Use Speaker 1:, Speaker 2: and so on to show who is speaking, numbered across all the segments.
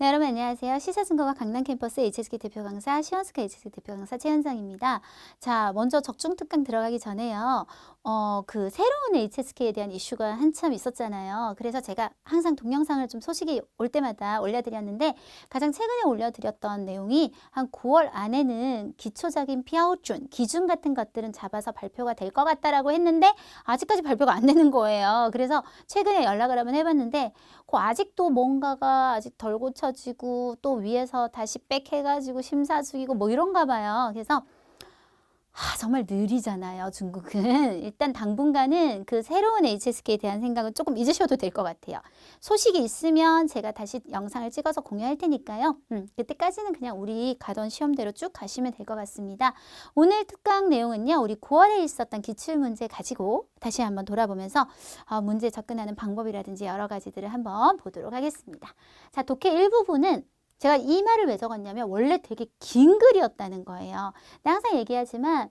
Speaker 1: 네, 여러분 안녕하세요. 시사증거가 강남 캠퍼스 HSK 대표 강사, 시원스카 HSK 대표 강사 최현정입니다. 자, 먼저 적중특강 들어가기 전에요. 그 새로운 HSK에 대한 이슈가 한참 있었잖아요. 그래서 제가 항상 동영상을 좀 소식이 올 때마다 올려드렸는데 가장 최근에 올려드렸던 내용이 한 9월 안에는 기초적인 피아오준, 기준 같은 것들은 잡아서 발표가 될 것 같다라고 했는데 아직까지 발표가 안 되는 거예요. 그래서 최근에 연락을 한번 해봤는데 아직도 뭔가가 아직 덜 고쳐지고 또 위에서 다시 백 해가지고 심사 중이고 뭐 이런가 봐요. 그래서 정말 느리잖아요, 중국은. 일단 당분간은 그 새로운 HSK에 대한 생각은 조금 잊으셔도 될 것 같아요. 소식이 있으면 제가 다시 영상을 찍어서 공유할 테니까요. 그때까지는 그냥 우리 가던 시험대로 쭉 가시면 될 것 같습니다. 오늘 특강 내용은요, 우리 9월에 있었던 기출문제 가지고 다시 한번 돌아보면서 문제 접근하는 방법이라든지 여러 가지들을 한번 보도록 하겠습니다. 자, 독해 1부분은 제가 이 말을 왜 적었냐면 원래 되게 긴 글이었다는 거예요. 근데 항상 얘기하지만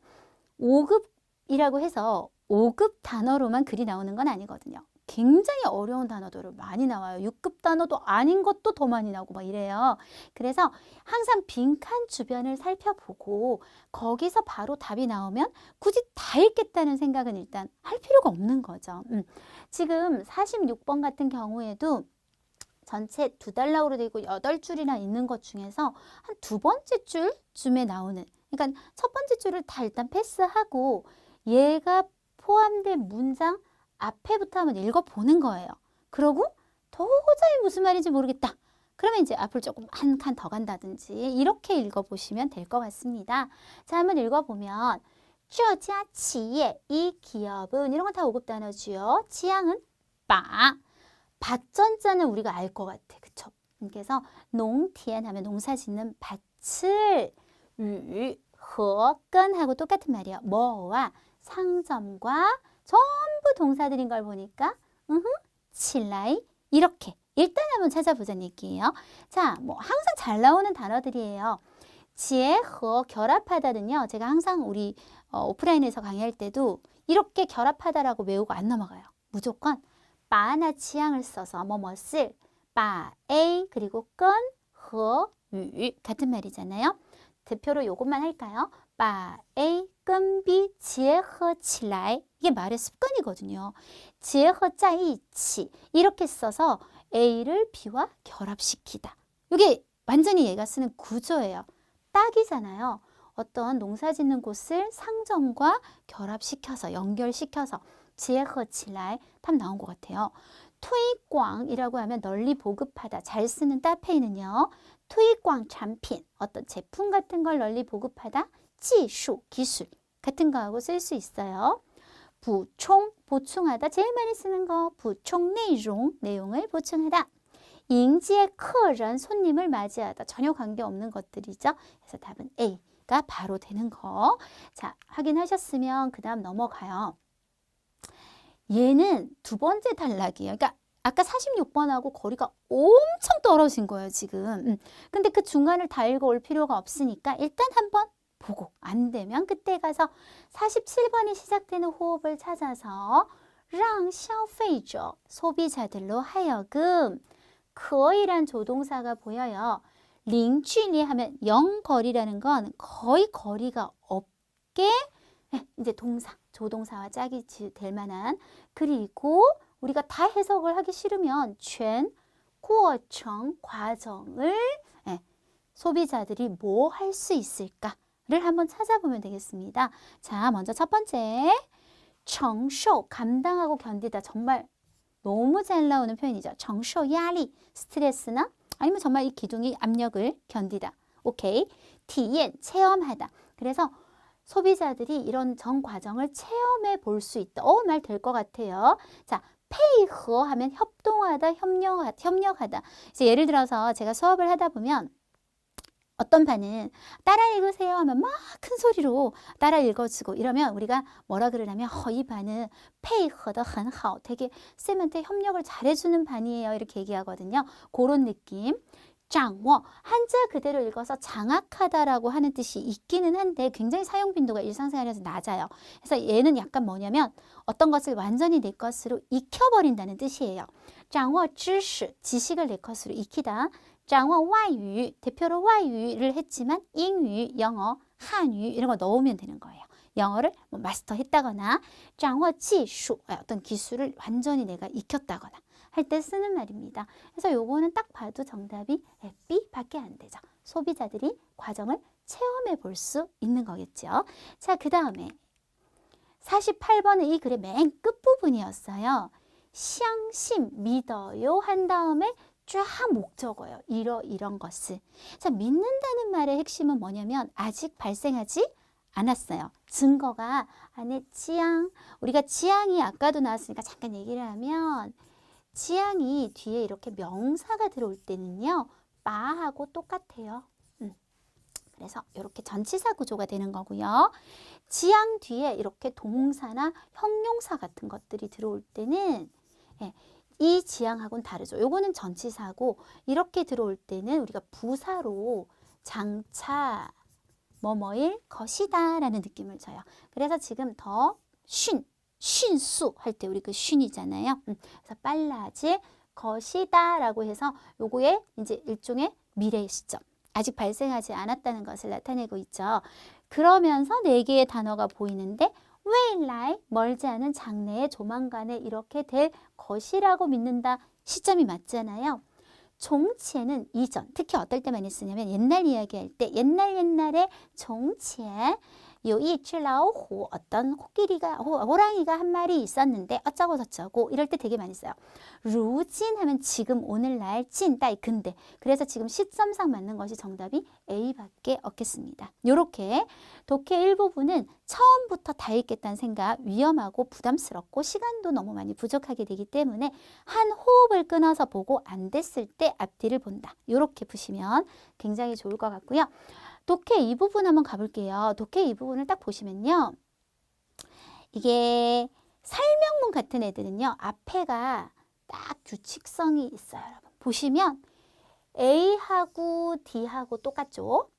Speaker 1: 5급이라고 해서 5급 단어로만 글이 나오는 건 아니거든요. 굉장히 어려운 단어들을 많이 나와요. 6급 단어도 아닌 것도 더 많이 나오고 막 이래요. 그래서 항상 빈칸 주변을 살펴보고 거기서 바로 답이 나오면 굳이 다 읽겠다는 생각은 일단 할 필요가 없는 거죠. 지금 46번 같은 경우에도 전체 2달러로 되어 있고 8줄이나 있는 것 중에서 한 2번째 줄쯤에 나오는, 그러니까 첫 번째 줄을 다 일단 패스하고 얘가 포함된 문장 앞에부터 한번 읽어보는 거예요. 그러고 도저히 무슨 말인지 모르겠다. 그러면 이제 앞을 조금 한 칸 더 간다든지 이렇게 읽어보시면 될 것 같습니다. 자, 한번 읽어보면 这家企业, 이 기업은, 이런 건 다 5급 단어지요. 지향은 바. 밭전자는 우리가 알 것 같아. 그쵸? 그래서 농티엔 하면 농사 짓는 밭을, 허건하고 똑같은 말이에요. 뭐와 상점과 전부 동사들인 걸 보니까 칠라이 이렇게 일단 한번 찾아보자는 얘기예요. 자, 뭐 항상 잘 나오는 단어들이에요. 지혜허 결합하다는요. 제가 항상 우리 오프라인에서 강의할 때도 이렇게 결합하다라고 외우고 안 넘어가요. 무조건 바나 치앙을 써서 뭐뭐쓸 바, A 그리고 건, 허, 유 같은 말이잖아요. 대표로 요것만 할까요? 바, A, 건, B, 지혜허, 칠라이. 이게 말의 습관이거든요. 지혜허, 짜이치 이렇게 써서 A를 B와 결합시키다. 이게 완전히 얘가 쓰는 구조예요. 딱이잖아요. 어떤 농사 짓는 곳을 상점과 결합시켜서 연결시켜서 지혜허 칠라이 답 나온 것 같아요. 투이광이라고 하면 널리 보급하다. 잘 쓰는 따페이는요. 투이광产品, 어떤 제품 같은 걸 널리 보급하다. 지수, 기술 같은 거하고 쓸 수 있어요. 부총, 보충하다. 제일 많이 쓰는 거 부총 내용, 내용을 보충하다. 잉지의客人, 손님을 맞이하다. 전혀 관계없는 것들이죠. 그래서 답은 A가 바로 되는 거. 자, 확인하셨으면 그 다음 넘어가요. 얘는 두 번째 단락이에요. 그러니까 아까 46번하고 거리가 엄청 떨어진 거예요, 지금. 근데 그 중간을 다 읽어올 필요가 없으니까 일단 한번 보고 안 되면 그때 가서 47번이 시작되는 호흡을 찾아서 让消费者, 소비자들로 하여금, 거이란 조동사가 보여요. 링취리 하면 영거리라는 건 거의 거리가 없게, 이제 동사, 조동사와 짝이 될 만한, 그리고 우리가 다 해석을 하기 싫으면 全过程, 과정을 소비자들이 뭐 할 수 있을까를 한번 찾아보면 되겠습니다. 자, 먼저 첫 번째 承受, 감당하고 견디다. 정말 너무 잘 나오는 표현이죠. 承受压力, 스트레스나 아니면 정말 이 기둥이 압력을 견디다. 오케이. 体验, 체험하다. 그래서 소비자들이 이런 전 과정을 체험해 볼 수 있다. 말 될 것 같아요. 자, 페이허 하면 협동하다, 협력하다. 이제 예를 들어서 제가 수업을 하다 보면 어떤 반은 따라 읽으세요 하면 막 큰 소리로 따라 읽어주고 이러면 우리가 뭐라 그러냐면 이 반은 페이허더很好, 되게 쌤한테 협력을 잘해주는 반이에요. 이렇게 얘기하거든요. 그런 느낌. 장워, 한자 그대로 읽어서 장악하다라고 하는 뜻이 있기는 한데 굉장히 사용 빈도가 일상생활에서 낮아요. 그래서 얘는 약간 뭐냐면 어떤 것을 완전히 내 것으로 익혀버린다는 뜻이에요. 장워, 知识, 지식을 내 것으로 익히다. 掌握外语, 대표로 外语를 했지만 英语, 영어, 한유 이런 거 넣으면 되는 거예요. 영어를 뭐 마스터했다거나 掌握技术, 어떤 기술을 완전히 내가 익혔다거나 할 때 쓰는 말입니다. 그래서 요거는 딱 봐도 정답이 B밖에 안 되죠. 소비자들이 과정을 체험해 볼 수 있는 거겠죠. 자, 그 다음에 48번의 이 글의 맨 끝부분이었어요. 相信, 믿어요 한 다음에 쫙 목적어요. 이런 것을. 자, 믿는다는 말의 핵심은 뭐냐면 아직 발생하지 않았어요. 증거가 안에 지향, 우리가 지향이 아까도 나왔으니까 잠깐 얘기를 하면 지향이 뒤에 이렇게 명사가 들어올 때는요. 빠하고 똑같아요. 그래서 이렇게 전치사 구조가 되는 거고요. 지향 뒤에 이렇게 동사나 형용사 같은 것들이 들어올 때는 이 지향하고는 다르죠. 요거는 전치사고 이렇게 들어올 때는 우리가 부사로 장차 뭐뭐일 것이다 라는 느낌을 줘요. 그래서 지금 더迅수 할 때 우리 그 쉰이잖아요. 그래서 빨라질 것이다 라고 해서 요거에 이제 일종의 미래 시점. 아직 발생하지 않았다는 것을 나타내고 있죠. 그러면서 4개의 단어가 보이는데 未来, 멀지 않은 장래에 조만간에 이렇게 될 것이라고 믿는다. 시점이 맞잖아요. 종치에는 이전, 특히 어떨 때 많이 쓰냐면 옛날 이야기할 때 옛날에 종치에 요이치라오호 어떤 호랑이가 한 마리 있었는데 어쩌고 저쩌고 이럴 때 되게 많이 써요. 루진 하면 지금 오늘날 찐 따이 근데 그래서 지금 시점상 맞는 것이 정답이 A밖에 없겠습니다. 요렇게 독해 일부분은 처음부터 다 읽겠다는 생각 위험하고 부담스럽고 시간도 너무 많이 부족하게 되기 때문에 한 호흡을 끊어서 보고 안 됐을 때 앞뒤를 본다. 요렇게 보시면 굉장히 좋을 것 같고요. 독해 이 부분 한번 가볼게요. 독해 이 부분을 딱 보시면요. 이게 설명문 같은 애들은요. 앞에가 딱 규칙성이 있어요. 여러분. 보시면 A하고 D하고 똑같죠.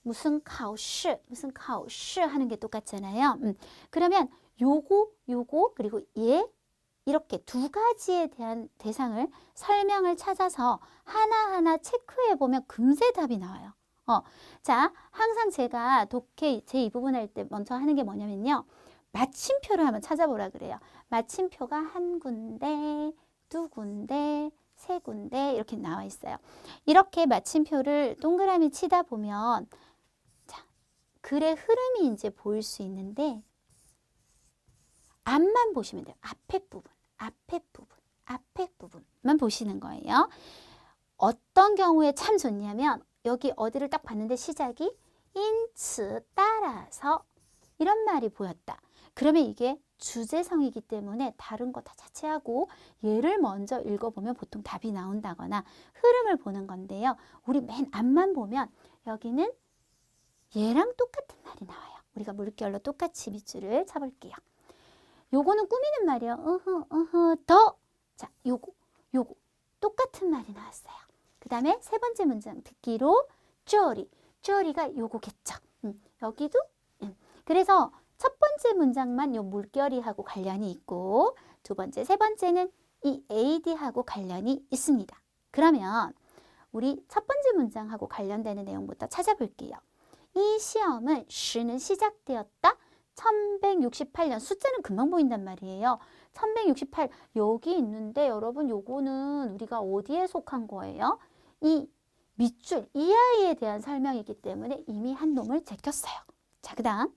Speaker 1: 무슨 카오시 하는 게 똑같잖아요. 그러면 요거 그리고 얘 이렇게 두 가지에 대한 대상을 설명을 찾아서 하나하나 체크해 보면 금세 답이 나와요. 자, 항상 제가 독해 제 이 부분 할 때 먼저 하는 게 뭐냐면요. 마침표를 한번 찾아보라 그래요. 마침표가 한 군데, 두 군데, 세 군데 이렇게 나와 있어요. 이렇게 마침표를 동그라미 치다 보면 자, 글의 흐름이 이제 보일 수 있는데 앞만 보시면 돼요. 앞에 부분만 보시는 거예요. 어떤 경우에 참 좋냐면 여기 어디를 딱 봤는데 시작이 인츠 따라서 이런 말이 보였다. 그러면 이게 주제성이기 때문에 다른 거 다 자체하고 얘를 먼저 읽어보면 보통 답이 나온다거나 흐름을 보는 건데요. 우리 맨 앞만 보면 여기는 얘랑 똑같은 말이 나와요. 우리가 물결로 똑같이 밑줄을 쳐볼게요. 요거는 꾸미는 말이에요. 더. 자, 요거 똑같은 말이 나왔어요. 그 다음에 세 번째 문장 듣기로 쪼리가 요거겠죠. 여기도 그래서 첫 번째 문장만 요 물결이하고 관련이 있고 두 번째, 세 번째는 이 AD하고 관련이 있습니다. 그러면 우리 첫 번째 문장하고 관련되는 내용부터 찾아볼게요. 이 시험은 시는 시작되었다. 1168년 숫자는 금방 보인단 말이에요. 1168 여기 있는데 여러분 요거는 우리가 어디에 속한 거예요? 이 밑줄 이 아이에 대한 설명이기 때문에 이미 한 놈을 제꼈어요. 자, 그 다음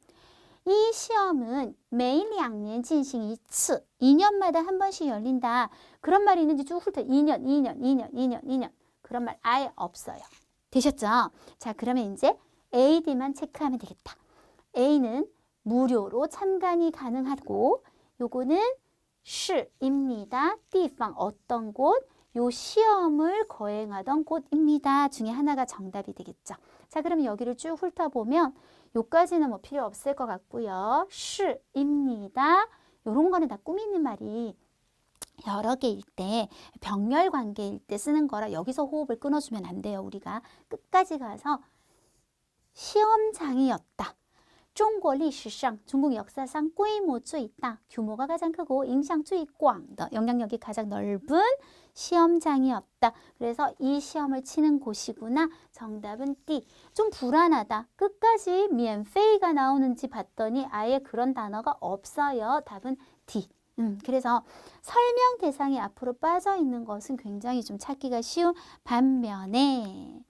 Speaker 1: 이 시험은 매일 2년 진행 1次 2년마다 한 번씩 열린다. 그런 말이 있는지 쭉 훑어 2년 그런 말 아예 없어요. 되셨죠? 자, 그러면 이제 AD만 체크하면 되겠다. A는 무료로 참관이 가능하고 요거는 시입니다. 地方 어떤 곳, 요 시험을 거행하던 곳입니다. 중에 하나가 정답이 되겠죠. 자, 그러면 여기를 쭉 훑어보면 요까지는 뭐 필요 없을 것 같고요. 시입니다. 요런 거는 다 꾸미는 말이 여러 개일 때 병렬 관계일 때 쓰는 거라 여기서 호흡을 끊어주면 안 돼요. 우리가 끝까지 가서 시험장이었다. 중국 역사상规模最大 규모가 가장 크고影响最广的 영향력이 가장 넓은 시험장이 없다. 그래서 이 시험을 치는 곳이구나. 정답은 D. 좀 불안하다. 끝까지 免费가 나오는지 봤더니 아예 그런 단어가 없어요. 답은 D. 그래서 설명 대상이 앞으로 빠져 있는 것은 굉장히 좀 찾기가 쉬운 반면에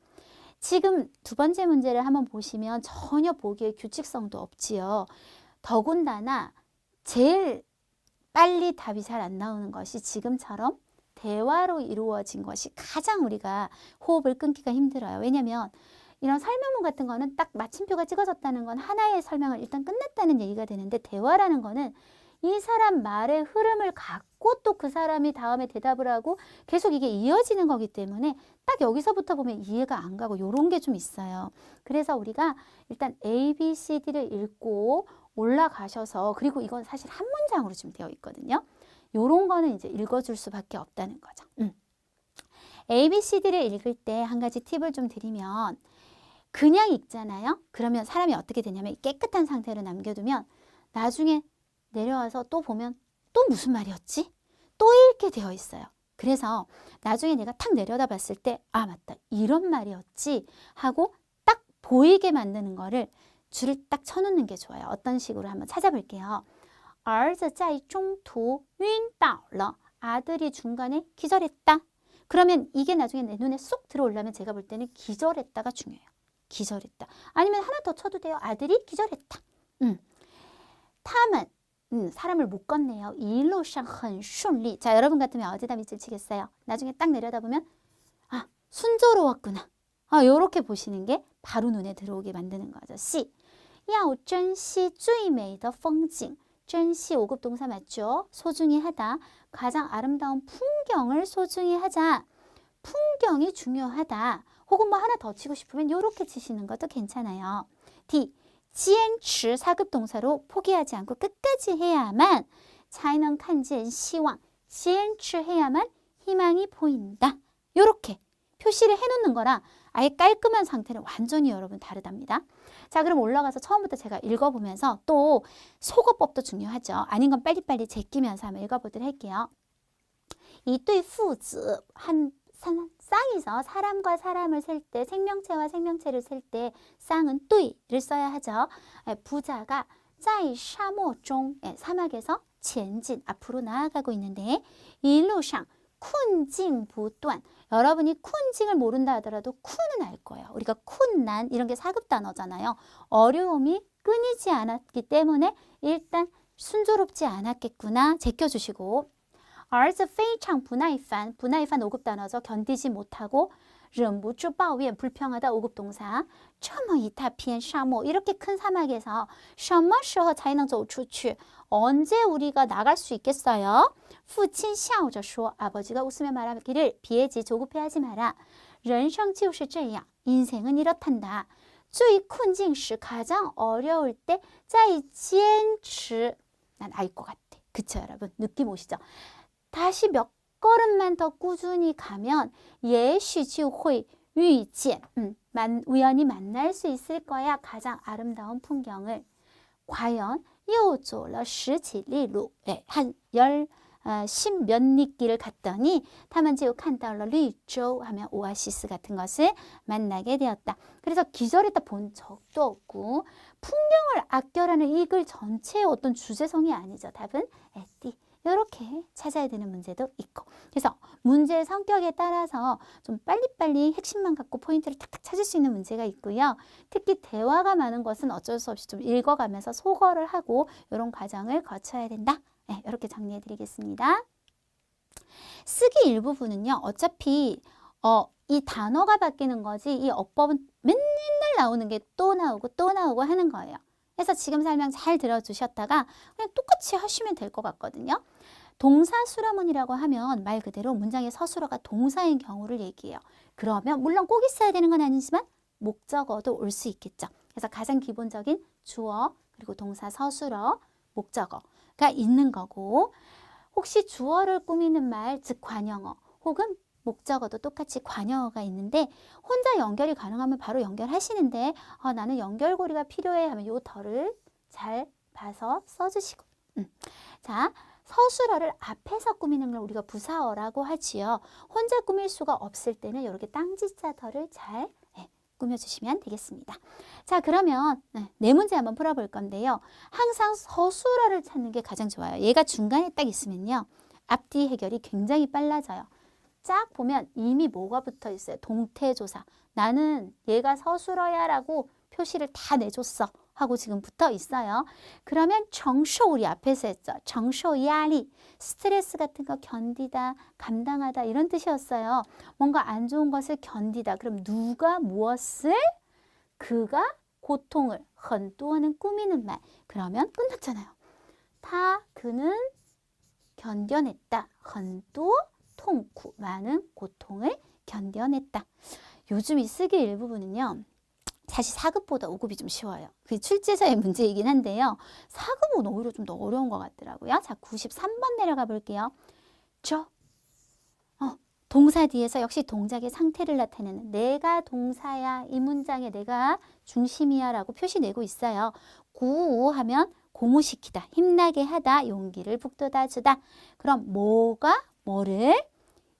Speaker 1: 지금 두 번째 문제를 한번 보시면 전혀 보기에 규칙성도 없지요. 더군다나 제일 빨리 답이 잘 안 나오는 것이 지금처럼 대화로 이루어진 것이 가장 우리가 호흡을 끊기가 힘들어요. 왜냐하면 이런 설명문 같은 거는 딱 마침표가 찍어졌다는 건 하나의 설명을 일단 끝냈다는 얘기가 되는데 대화라는 거는 이 사람 말의 흐름을 갖고 또 그 사람이 다음에 대답을 하고 계속 이게 이어지는 거기 때문에 딱 여기서부터 보면 이해가 안 가고 요런 게 좀 있어요. 그래서 우리가 일단 A, B, C, D를 읽고 올라가셔서 그리고 이건 사실 한 문장으로 지금 되어 있거든요. 요런 거는 이제 읽어줄 수밖에 없다는 거죠. A, B, C, D를 읽을 때 한 가지 팁을 좀 드리면 그냥 읽잖아요. 그러면 사람이 어떻게 되냐면 깨끗한 상태로 남겨두면 나중에 내려와서 또 보면 또 무슨 말이었지? 또 읽게 되어 있어요. 그래서 나중에 내가 탁 내려다 봤을 때 아 맞다 이런 말이었지 하고 딱 보이게 만드는 거를 줄을 딱 쳐놓는 게 좋아요. 어떤 식으로 한번 찾아볼게요. 儿子在中途晕倒了. 아들이 중간에 기절했다. 그러면 이게 나중에 내 눈에 쏙 들어오려면 제가 볼 때는 기절했다가 중요해요. 기절했다. 아니면 하나 더 쳐도 돼요. 아들이 기절했다. 他们 사람을 못 건네요. 一路上很顺利. 자, 여러분 같으면 어디다 밑줄 치겠어요? 나중에 딱 내려다보면 아, 순조로웠구나. 아, 요렇게 보시는 게 바로 눈에 들어오게 만드는 거죠. C. 要珍惜最美的风景. 珍惜 5급 동사 맞죠? 소중히 하다. 가장 아름다운 풍경을 소중히 하자. 풍경이 중요하다. 혹은 뭐 하나 더 치고 싶으면 요렇게 치시는 것도 괜찮아요. D. 坚持 4급 동사로 포기하지 않고 끝까지 해야만 才能看见希望. 坚持 해야만 희망이 보인다. 요렇게 표시를 해놓는 거랑 아예 깔끔한 상태는 완전히 여러분 다르답니다. 자, 그럼 올라가서 처음부터 제가 읽어보면서 또 속어법도 중요하죠. 아닌 건 빨리빨리 제끼면서 한번 읽어보도록 할게요. 一对父子 한 쌍이서 사람과 사람을 셀 때 생명체와 생명체를 셀 때 쌍은 对를 써야 하죠. 부자가 在沙漠中 사막에서 前进 앞으로 나아가고 있는데 一路上困境不断 여러분이 쿤징을 모른다 하더라도 쿤은 알 거예요. 우리가 쿤난 이런 게 4급 단어잖아요. 어려움이 끊이지 않았기 때문에 일단 순조롭지 않았겠구나 제껴주시고 儿子非常不耐烦 不耐烦 5급 단어죠. 견디지 못하고 忍不住抱怨 불평하다 5급 동사 这么一大片沙漠 이렇게 큰 사막에서 什么时候才能走出去 언제 우리가 나갈 수 있겠어요? 父亲笑着说 아버지가 웃으며 말하기를 비애지 조급해하지 마라 人生就是这样 인생은 이렇단다 最困境时 가장 어려울 때 在坚持 난 알 것 같아. 그쵸 여러분? 느낌 오시죠? 다시 몇 걸음만 더 꾸준히 가면 也许就会遇见 우연히 만날 수 있을 거야. 가장 아름다운 풍경을. 과연 又走了十几里路 한 10몇 리길을 갔더니 他们就看到了绿洲 하면 오아시스 같은 것을 만나게 되었다. 그래서 기절했다 본 적도 없고 풍경을 아껴라는 이 글 전체의 어떤 주제성이 아니죠. 답은 D. 이렇게 찾아야 되는 문제도 있고 그래서 문제의 성격에 따라서 좀 빨리빨리 핵심만 갖고 포인트를 탁탁 찾을 수 있는 문제가 있고요. 특히 대화가 많은 것은 어쩔 수 없이 좀 읽어가면서 소거를 하고 이런 과정을 거쳐야 된다. 네, 이렇게 정리해 드리겠습니다. 쓰기 일부분은요. 어차피 이 단어가 바뀌는 거지 이 어법은 맨날 나오는 게 또 나오고 또 나오고 하는 거예요. 그래서 지금 설명 잘 들어주셨다가 그냥 똑같이 하시면 될 것 같거든요. 동사 수러문이라고 하면 말 그대로 문장의 서술어가 동사인 경우를 얘기해요. 그러면 물론 꼭 있어야 되는 건 아니지만 목적어도 올 수 있겠죠. 그래서 가장 기본적인 주어 그리고 동사 서술어 목적어가 있는 거고 혹시 주어를 꾸미는 말 즉 관형어 혹은 목적어도 똑같이 관형어가 있는데 혼자 연결이 가능하면 바로 연결하시는데 나는 연결고리가 필요해 하면 요 덜을 잘 봐서 써주시고 자 서술어를 앞에서 꾸미는 걸 우리가 부사어라고 하지요. 혼자 꾸밀 수가 없을 때는 이렇게 땅지자터를 잘 꾸며주시면 되겠습니다. 자, 그러면 네 문제 한번 풀어볼 건데요. 항상 서술어를 찾는 게 가장 좋아요. 얘가 중간에 딱 있으면요. 앞뒤 해결이 굉장히 빨라져요. 쫙 보면 이미 뭐가 붙어 있어요. 동태조사. 나는 얘가 서술어야 라고 표시를 다 내줬어 하고 지금 붙어 있어요. 그러면 정쇼 우리 앞에서 했죠. 정쇼 야리, 스트레스 같은 거 견디다, 감당하다 이런 뜻이었어요. 뭔가 안 좋은 것을 견디다. 그럼 누가 무엇을? 그가 고통을, 헌또는 꾸미는 말. 그러면 끝났잖아요. 다 그는 견뎌냈다. 헌또 통쿠, 많은 고통을 견뎌냈다. 요즘 이 쓰기 일부분은요. 사실 4급보다 5급이 좀 쉬워요. 그게 출제자의 문제이긴 한데요. 4급은 오히려 좀 더 어려운 것 같더라고요. 자, 93번 내려가 볼게요. 동사 뒤에서 역시 동작의 상태를 나타내는 내가 동사야, 이 문장에 내가 중심이야 라고 표시 내고 있어요. 구하면 고무시키다, 힘나게 하다, 용기를 북돋아 주다. 그럼 뭐가 뭐를?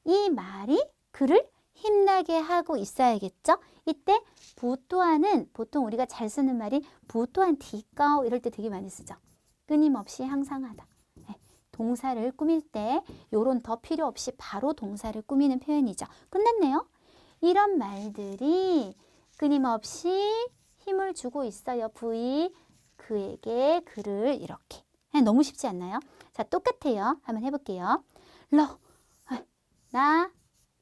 Speaker 1: 이 말이 그를 힘나게 하고 있어야겠죠? 이때 부또한은 보통 우리가 잘 쓰는 말이 부또한 디까오 이럴 때 되게 많이 쓰죠. 끊임없이 항상 하다. 동사를 꾸밀 때 요런 더 필요 없이 바로 동사를 꾸미는 표현이죠. 끝났네요. 이런 말들이 끊임없이 힘을 주고 있어요. V 그에게 그를 이렇게. 너무 쉽지 않나요? 자, 똑같아요. 한번 해볼게요. 나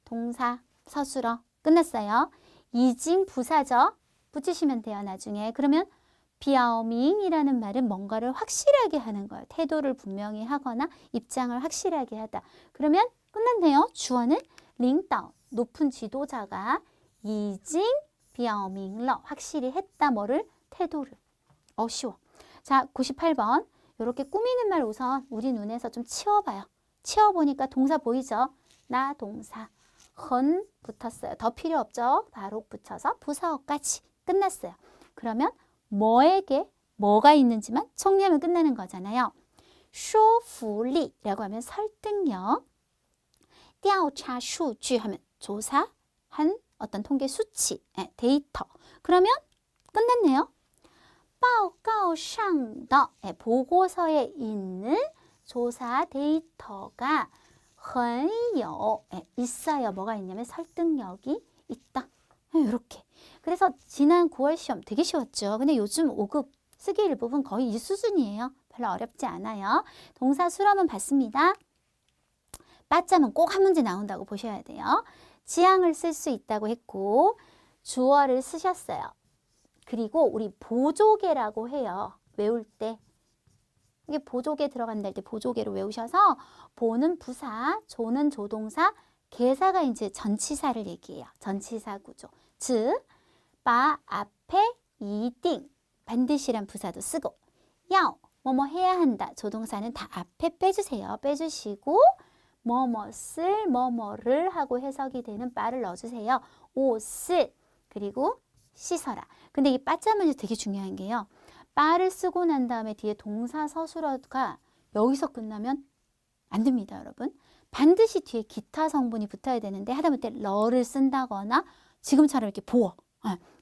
Speaker 1: 동사 서술어 끝났어요. 이징 부사죠. 붙이시면 돼요. 나중에. 그러면 비아오밍이라는 말은 뭔가를 확실하게 하는 거예요. 태도를 분명히 하거나 입장을 확실하게 하다. 그러면 끝났네요. 주어는 링다오, 높은 지도자가 이징 비아오밍러, 확실히 했다. 뭐를? 태도를. 쉬워. 자, 98번. 이렇게 꾸미는 말 우선 우리 눈에서 좀 치워봐요. 치워보니까 동사 보이죠? 나 동사. 헌 붙었어요. 더 필요 없죠? 바로 붙여서 부사어까지 끝났어요. 그러면 뭐에게 뭐가 있는지만 정리하면 끝나는 거잖아요. 쇼풀리라고 하면 설득력, 调查数据 하면 조사한 어떤 통계 수치, 데이터. 그러면 끝났네요. 报告上的 보고서에 있는 조사 데이터가 很有 있어요. 뭐가 있냐면 설득력이 있다. 이렇게. 그래서 지난 9월 시험 되게 쉬웠죠. 근데 요즘 5급 쓰기 일부분 거의 이 수준이에요. 별로 어렵지 않아요. 동사 수렴은 받습니다. 빠짜면 꼭 한 문제 나온다고 보셔야 돼요. 지향을 쓸 수 있다고 했고 주어를 쓰셨어요. 그리고 우리 보조개라고 해요. 외울 때. 이게 보조개 들어간다 할 때 보조개로 외우셔서 보는 부사, 조는 조동사, 개사가 이제 전치사를 얘기해요. 전치사 구조. 즉, 바 앞에 이띵, 반드시란 부사도 쓰고 야오, 뭐뭐 해야 한다. 조동사는 다 앞에 빼주세요. 빼주시고 뭐뭐을, 뭐뭐를 하고 해석이 되는 바를 넣어주세요. 옷을, 그리고 씻어라. 근데 이 빠짜문이 되게 중요한 게요. 바를 쓰고 난 다음에 뒤에 동사 서술어가 여기서 끝나면 안 됩니다, 여러분. 반드시 뒤에 기타 성분이 붙어야 되는데 하다못해 러를 쓴다거나 지금처럼 이렇게 보어.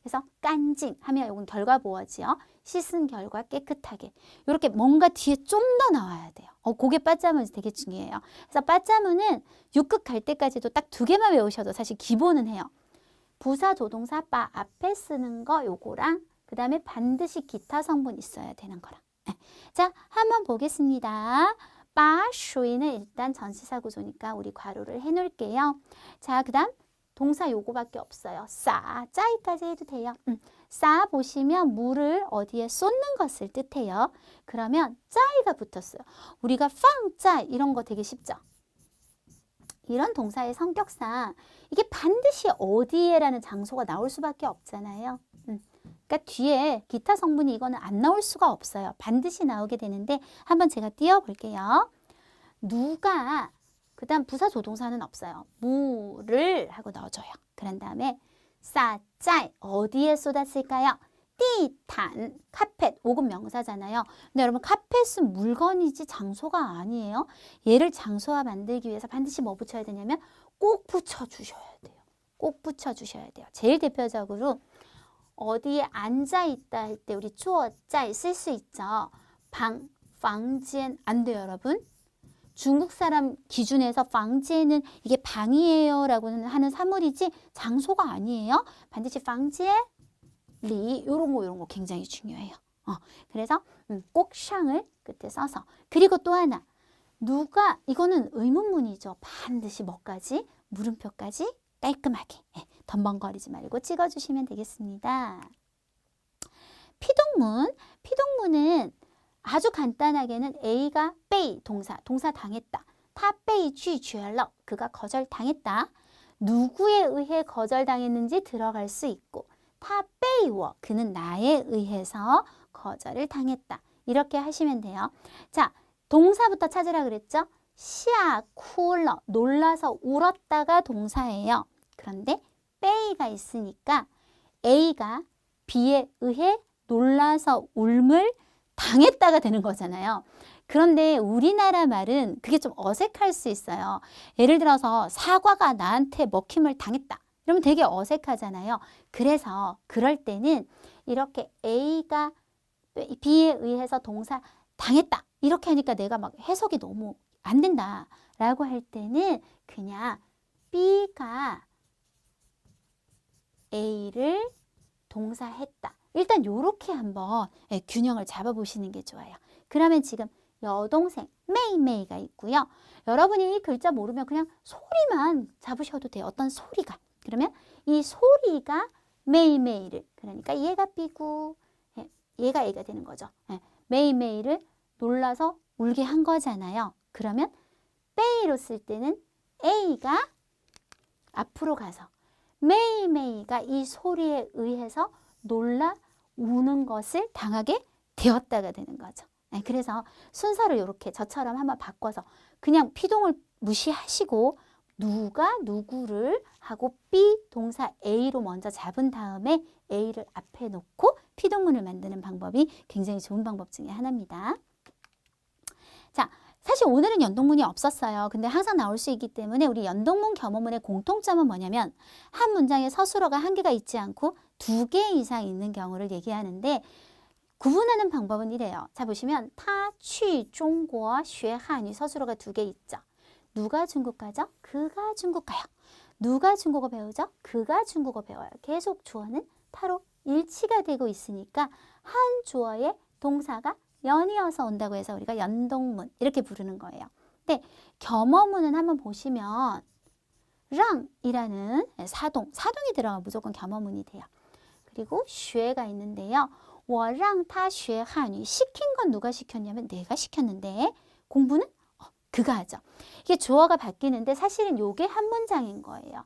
Speaker 1: 그래서 깐징 하면 이건 결과 보어지요. 씻은 결과 깨끗하게. 이렇게 뭔가 뒤에 좀 더 나와야 돼요. 그게 빠짜문이 되게 중요해요. 그래서 빠짜문은 6급 갈 때까지도 딱 2개만 외우셔도 사실 기본은 해요. 부사 조동사 바 앞에 쓰는 거 요거랑 그 다음에 반드시 기타 성분 있어야 되는 거랑. 자, 한번 보겠습니다. 바 슈이는 일단 전치사 구조니까 우리 괄호를 해놓을게요. 자, 그 다음 동사 요거밖에 없어요. 싸, 짜이까지 해도 돼요. 싸 보시면 물을 어디에 쏟는 것을 뜻해요. 그러면 짜이가 붙었어요. 우리가 팡, 짜 이런 거 되게 쉽죠? 이런 동사의 성격상 이게 반드시 어디에라는 장소가 나올 수밖에 없잖아요. 그러니까 뒤에 기타 성분이 이거는 안 나올 수가 없어요. 반드시 나오게 되는데 한번 제가 띄워볼게요. 누가, 그 다음 부사 조동사는 없어요. 물을 하고 넣어줘요. 그런 다음에 싸짜이 어디에 쏟았을까요? 띠탄, 카펫, 5급 명사잖아요. 근데 여러분 카펫은 물건이지 장소가 아니에요. 얘를 장소화 만들기 위해서 반드시 뭐 붙여야 되냐면 꼭 붙여주셔야 돼요. 꼭 붙여주셔야 돼요. 제일 대표적으로 어디에 앉아있다 할 때 우리 坐在 쓸 수 있죠. 방, 房间 안 돼요, 여러분. 중국 사람 기준에서 房间은 이게 방이에요 라고 하는 사물이지 장소가 아니에요. 반드시 房间 리 요런 거 굉장히 중요해요. 그래서 꼭 샹을 끝에 써서. 그리고 또 하나. 누가 이거는 의문문이죠. 반드시 뭐까지? 물음표까지 깔끔하게 덤벙거리지 말고 찍어주시면 되겠습니다. 피동문. 피동문은 아주 간단하게는 A가 被 동사 당했다. 他被拒绝了 그가 거절당했다. 누구에 의해 거절당했는지 들어갈 수 있고 他被我 그는 나에 의해서 거절을 당했다. 이렇게 하시면 돼요. 자, 동사부터 찾으라 그랬죠? 吓哭了 놀라서 울었다가 동사예요. 그런데 베이가 있으니까 A가 B에 의해 놀라서 울음을 당했다가 되는 거잖아요. 그런데 우리나라 말은 그게 좀 어색할 수 있어요. 예를 들어서 사과가 나한테 먹힘을 당했다. 이러면 되게 어색하잖아요. 그래서 그럴 때는 이렇게 A가 B에 의해서 동사 당했다. 이렇게 하니까 내가 막 해석이 너무 안 된다. 라고 할 때는 그냥 B가 A를 동사했다. 일단 요렇게 한번 균형을 잡아보시는 게 좋아요. 그러면 지금 여동생 메이메이가 있고요. 여러분이 이 글자 모르면 그냥 소리만 잡으셔도 돼요. 어떤 소리가. 그러면 이 소리가 메이메이를 그러니까 얘가 B고 얘가 A가 되는 거죠. 메이메이를 놀라서 울게 한 거잖아요. 그러면 베이로 쓸 때는 A가 앞으로 가서 메이메이가 이 소리에 의해서 놀라 우는 것을 당하게 되었다가 되는 거죠. 그래서 순서를 이렇게 저처럼 한번 바꿔서 그냥 피동을 무시하시고 누가 누구를 하고 B 동사 A로 먼저 잡은 다음에 A를 앞에 놓고 피동문을 만드는 방법이 굉장히 좋은 방법 중에 하나입니다. 자, 사실 오늘은 연동문이 없었어요. 근데 항상 나올 수 있기 때문에 우리 연동문, 겸어문의 공통점은 뭐냐면 한 문장에 서술어가 한 개가 있지 않고 2개 이상 있는 경우를 얘기하는데 구분하는 방법은 이래요. 자, 보시면 他去中国学汉语 서술어가 2개 있죠. 누가 중국 가죠? 그가 중국 가요. 누가 중국어 배우죠? 그가 중국어 배워요. 계속 주어는 타로 일치가 되고 있으니까 한 주어에 동사가 연이어서 온다고 해서 우리가 연동문 이렇게 부르는 거예요. 근데 겸어문은 한번 보시면 랑이라는 사동이 들어가면 무조건 겸어문이 돼요. 그리고 쉐가 있는데요. 我让他学汉语 시킨 건 누가 시켰냐면 내가 시켰는데 공부는 그가 하죠. 이게 주어가 바뀌는데 사실은 이게 한 문장인 거예요.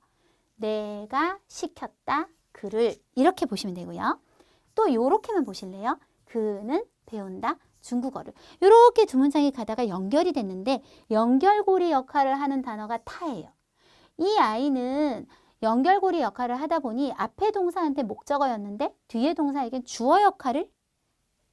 Speaker 1: 내가 시켰다 그를 이렇게 보시면 되고요. 또 이렇게만 보실래요? 그는 배운다 중국어를. 이렇게 두 문장이 가다가 연결이 됐는데 연결고리 역할을 하는 단어가 타예요. 이 아이는 연결고리 역할을 하다 보니 앞에 동사한테 목적어였는데 뒤에 동사에겐 주어 역할을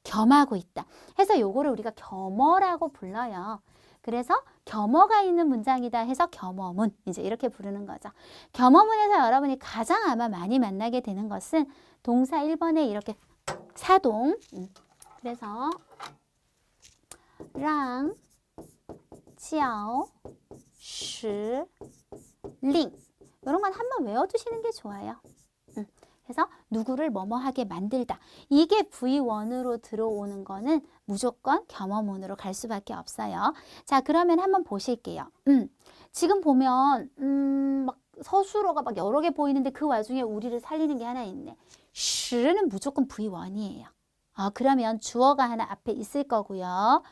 Speaker 1: 겸하고 있다. 해서 요거를 우리가 겸어라고 불러요. 그래서 겸어가 있는 문장이다 해서 겸어문 이제 이렇게 부르는 거죠. 겸어문에서 여러분이 가장 아마 많이 만나게 되는 것은 동사 1번에 이렇게 사동 그래서 랑, 教, 使, 링 이런 건 한번 외워두시는 게 좋아요. 그래서 누구를 뭐뭐하게 만들다. 이게 V1으로 들어오는 거는 무조건 겸어문으로 갈 수밖에 없어요. 자, 그러면 한번 보실게요. 지금 보면 막 서술어가 막 여러 개 보이는데 그 와중에 우리를 살리는 게 하나 있네. 쉬는 무조건 V1이에요. 그러면 주어가 하나 앞에 있을 거고요.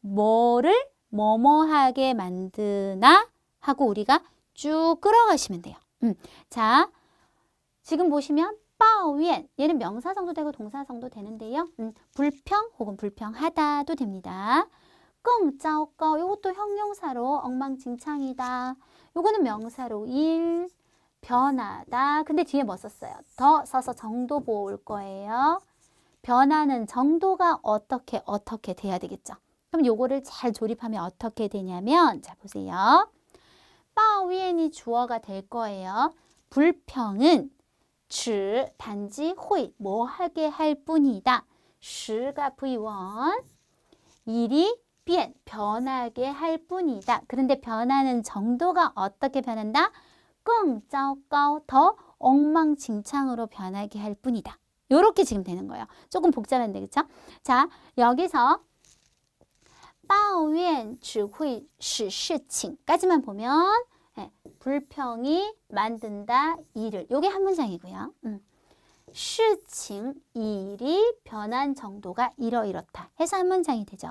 Speaker 1: 뭐를 뭐뭐하게 만드나 하고 우리가 쭉 끌어가시면 돼요. 자, 지금 보시면 抱怨 얘는 명사성도 되고 동사성도 되는데요. 불평 혹은 불평하다도 됩니다. 更糟糕 이것도 형용사로 엉망진창이다. 요거는 명사로 일, 변하다. 근데 뒤에 뭐 썼어요? 더 써서 정도 보호 올 거예요. 변하는 정도가 어떻게 돼야 되겠죠. 그럼 요거를 잘 조립하면 어떻게 되냐면 자 보세요. 抱怨이 주어가 될 거예요. 불평은 只 단지 会 뭐 하게 할 뿐이다. 使가 V1 일이 变 변하게 할 뿐이다. 그런데 변하는 정도가 어떻게 변한다? 更糟糕 더 엉망진창으로 변하게 할 뿐이다. 요렇게 지금 되는 거예요. 조금 복잡한데 그쵸? 자 여기서 抱怨只会使事情까지만 보면 불평이 만든다 일을. 요게 한 문장이고요. 事情 일이 변한 정도가 이러이렇다 해서 한 문장이 되죠.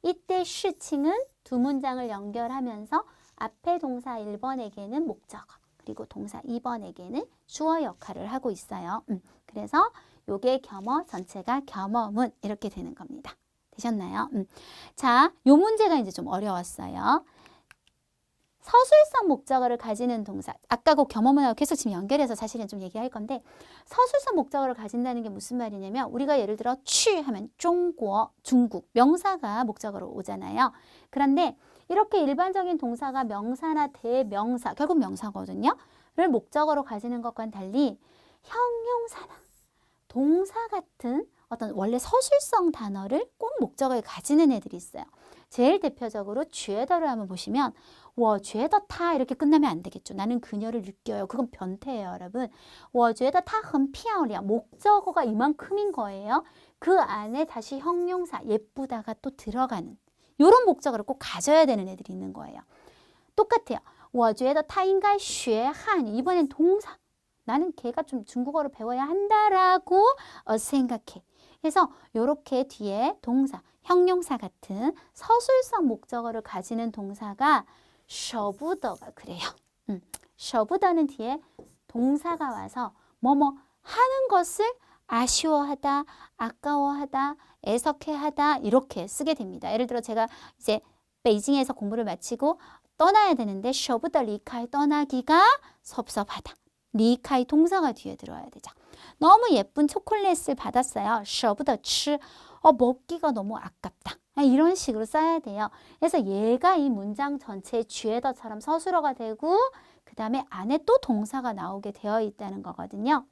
Speaker 1: 이때 事情은 두 문장을 연결하면서 앞에 동사 1번에게는 목적어 그리고 동사 2번에게는 주어 역할을 하고 있어요. 그래서 요게 겸어 전체가 겸어문 이렇게 되는 겁니다. 되셨나요? 자, 요 문제가 이제 좀 어려웠어요. 서술성 목적어를 가지는 동사. 아까 그 겸어문하고 계속 지금 연결해서 사실은 좀 얘기할 건데 서술성 목적어를 가진다는 게 무슨 말이냐면 우리가 예를 들어 취 하면 중국, 중국 명사가 목적어로 오잖아요. 그런데 이렇게 일반적인 동사가 명사나 대명사, 결국 명사거든요. 를 목적어로 가지는 것과는 달리 형용사나 동사 같은 어떤 원래 서술성 단어를 꼭 목적어에 가지는 애들이 있어요. 제일 대표적으로 죄더를 한번 보시면 我觉得他 이렇게 끝나면 안 되겠죠. 나는 그녀를 느껴요. 그건 변태예요, 여러분. 我觉得她很漂亮. 목적어가 이만큼인 거예요. 그 안에 다시 형용사 예쁘다가 또 들어가는 이런 목적어를 꼭 가져야 되는 애들이 있는 거예요. 똑같아요. 我觉得他应该学汉语. 이번엔 동사. 나는 걔가 좀 중국어를 배워야 한다라고 생각해. 그래서 이렇게 뒤에 동사, 형용사 같은 서술성 목적어를 가지는 동사가 셔부더가 그래요. 셔부더는 뒤에 동사가 와서 뭐뭐 하는 것을 아쉬워하다, 아까워하다, 애석해하다 이렇게 쓰게 됩니다. 예를 들어 제가 이제 베이징에서 공부를 마치고 떠나야 되는데 셔부더 리카이 떠나기가 섭섭하다. 리카이 동사가 뒤에 들어야 되죠. 너무 예쁜 초콜릿을 받았어요. 셔부더 치. 먹기가 너무 아깝다. 이런 식으로 써야 돼요. 그래서 얘가 이 문장 전체의 쥐에더처럼 서술어가 되고 그 다음에 안에 또 동사가 나오게 되어 있다는 거거든요.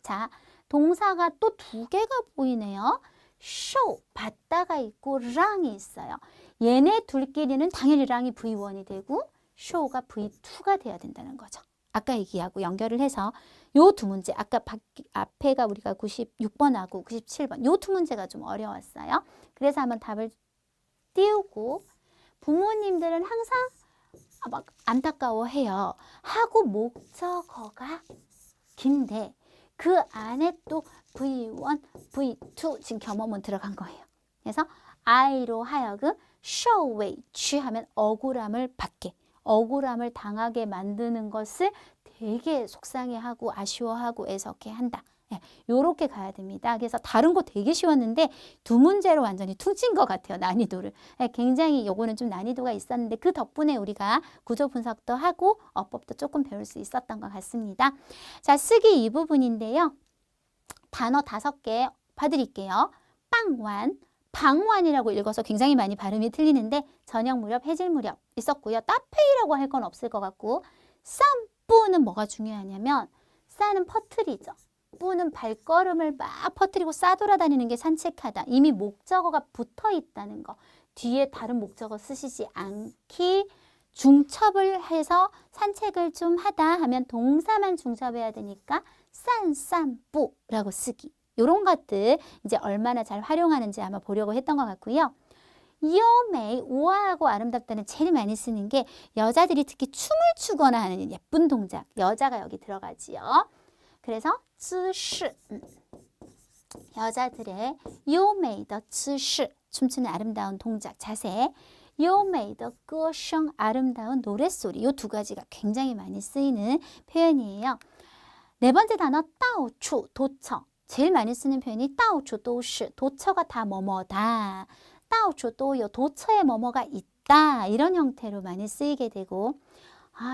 Speaker 1: 자, 동사가 또 두 개가 보이네요. show, 받다가 있고 랑이 있어요. 얘네 둘끼리는 당연히 랑이 V1이 되고 show가 V2가 돼야 된다는 거죠. 아까 얘기하고 연결을 해서 요 두 문제, 아까 앞에가 우리가 96번하고 97번 요 두 문제가 좀 어려웠어요. 그래서 한번 답을 띄우고 부모님들은 항상 막 안타까워해요. 하고 목적어가 긴데 그 안에 또 V1, V2 지금 겸어문 들어간 거예요. 그래서 I로 하여금 show 취하면 억울함을 받게, 억울함을 당하게 만드는 것을 되게 속상해하고 아쉬워하고 애석해한다. 요렇게 가야 됩니다. 그래서 다른 거 되게 쉬웠는데 두 문제로 완전히 퉁친 것 같아요. 난이도를. 굉장히 요거는 좀 난이도가 있었는데 그 덕분에 우리가 구조 분석도 하고 어법도 조금 배울 수 있었던 것 같습니다. 자, 쓰기 이 부분인데요. 단어 5개 봐드릴게요. 빵완, 방완이라고 읽어서 굉장히 많이 발음이 틀리는데 저녁 무렵, 해질 무렵 있었고요. 따페이라고 할 건 없을 것 같고 쌈뿌는 뭐가 중요하냐면 싸는 퍼트리죠. 뿌는 발걸음을 막 퍼뜨리고 싸돌아다니는 게 산책하다. 이미 목적어가 붙어 있다는 거. 뒤에 다른 목적어 쓰시지 않기. 중첩을 해서 산책을 좀 하다 하면 동사만 중첩해야 되니까 싼뿌라고 쓰기. 이런 것들 이제 얼마나 잘 활용하는지 아마 보려고 했던 것 같고요. 요메이, 우아하고 아름답다는 제일 많이 쓰는 게 여자들이 특히 춤을 추거나 하는 예쁜 동작. 여자가 여기 들어가지요. 그래서 姿势 여자들의 优美的姿势 춤추는 아름다운 동작, 자세 优美的歌声 아름다운 노랫소리 이 두 가지가 굉장히 많이 쓰이는 표현이에요. 네 번째 단어 到处 도처 제일 많이 쓰는 표현이 到处都是 도처가 다 뭐뭐다 到处都有 도처에 뭐뭐가 있다 이런 형태로 많이 쓰이게 되고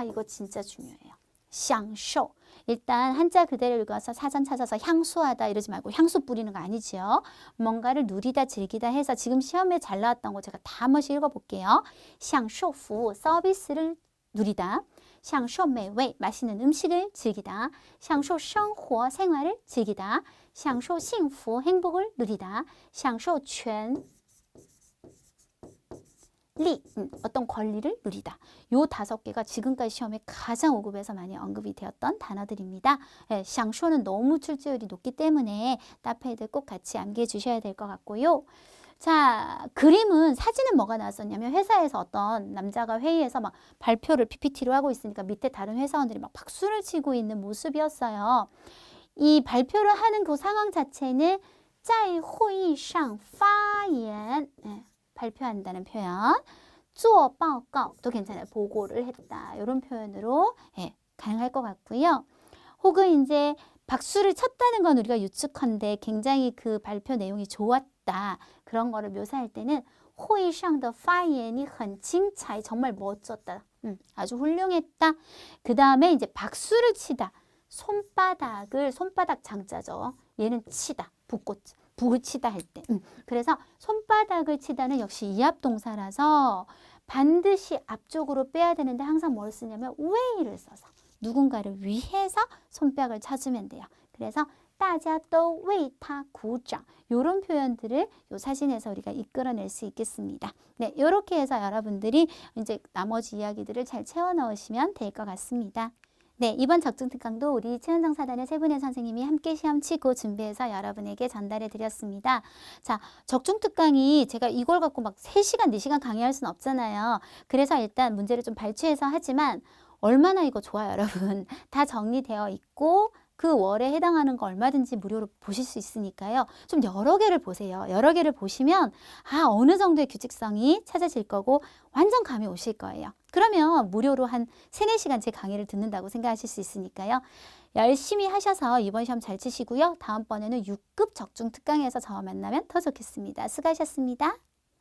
Speaker 1: 이거 진짜 중요해요. 享受 일단 한자 그대로 읽어서 사전 찾아서 향수하다 이러지 말고 향수 뿌리는 거 아니지요. 뭔가를 누리다 즐기다 해서 지금 시험에 잘 나왔던 거 제가 다 한 번씩 읽어볼게요. 享受服务 서비스를 누리다. 享受美味 맛있는 음식을 즐기다. 享受生活 생활을 즐기다. 享受幸福 행복을 누리다. 享受权리, 어떤 권리를 누리다. 요 5개가 지금까지 시험에 가장 5급에서 많이 언급이 되었던 단어들입니다. 예, 享受는 너무 출제율이 높기 때문에 따페이들 꼭 같이 암기해 주셔야 될 것 같고요. 자, 그림은 사진은 뭐가 나왔었냐면 회사에서 어떤 남자가 회의에서 막 발표를 PPT로 하고 있으니까 밑에 다른 회사원들이 막 박수를 치고 있는 모습이었어요. 이 발표를 하는 그 상황 자체는 在会议上发言 발표한다는 표현. 做报告도 괜찮아요. 보고를 했다. 이런 표현으로 가능할 것 같고요. 혹은 이제 박수를 쳤다는 건 우리가 유축한데 굉장히 그 발표 내용이 좋았다. 그런 거를 묘사할 때는 会议上的发言你很精彩. 정말 멋졌다. 아주 훌륭했다. 그 다음에 이제 박수를 치다. 손바닥 장자죠. 얘는 치다. 북을 치다 할 때. 그래서 손바닥을 치다는 역시 이합동사라서 반드시 앞쪽으로 빼야 되는데 항상 뭘 쓰냐면 왜를 써서 누군가를 위해서 손뼉을 쳐주면 돼요. 그래서 大家都为他鼓掌 이런 표현들을 이 사진에서 우리가 이끌어낼 수 있겠습니다. 네, 이렇게 해서 여러분들이 이제 나머지 이야기들을 잘 채워 넣으시면 될 것 같습니다. 네, 이번 적중특강도 우리 최은정 사단의 세 분의 선생님이 함께 시험 치고 준비해서 여러분에게 전달해 드렸습니다. 자, 적중특강이 제가 이걸 갖고 막 3시간, 4시간 강의할 수는 없잖아요. 그래서 일단 문제를 좀 발췌해서 하지만 얼마나 이거 좋아요, 여러분. 다 정리되어 있고 그 월에 해당하는 거 얼마든지 무료로 보실 수 있으니까요. 좀 여러 개를 보세요. 여러 개를 보시면 어느 정도의 규칙성이 찾아질 거고 완전 감이 오실 거예요. 그러면 무료로 한 3-4시간 제 강의를 듣는다고 생각하실 수 있으니까요. 열심히 하셔서 이번 시험 잘 치시고요. 다음번에는 6급 적중 특강에서 저와 만나면 더 좋겠습니다. 수고하셨습니다.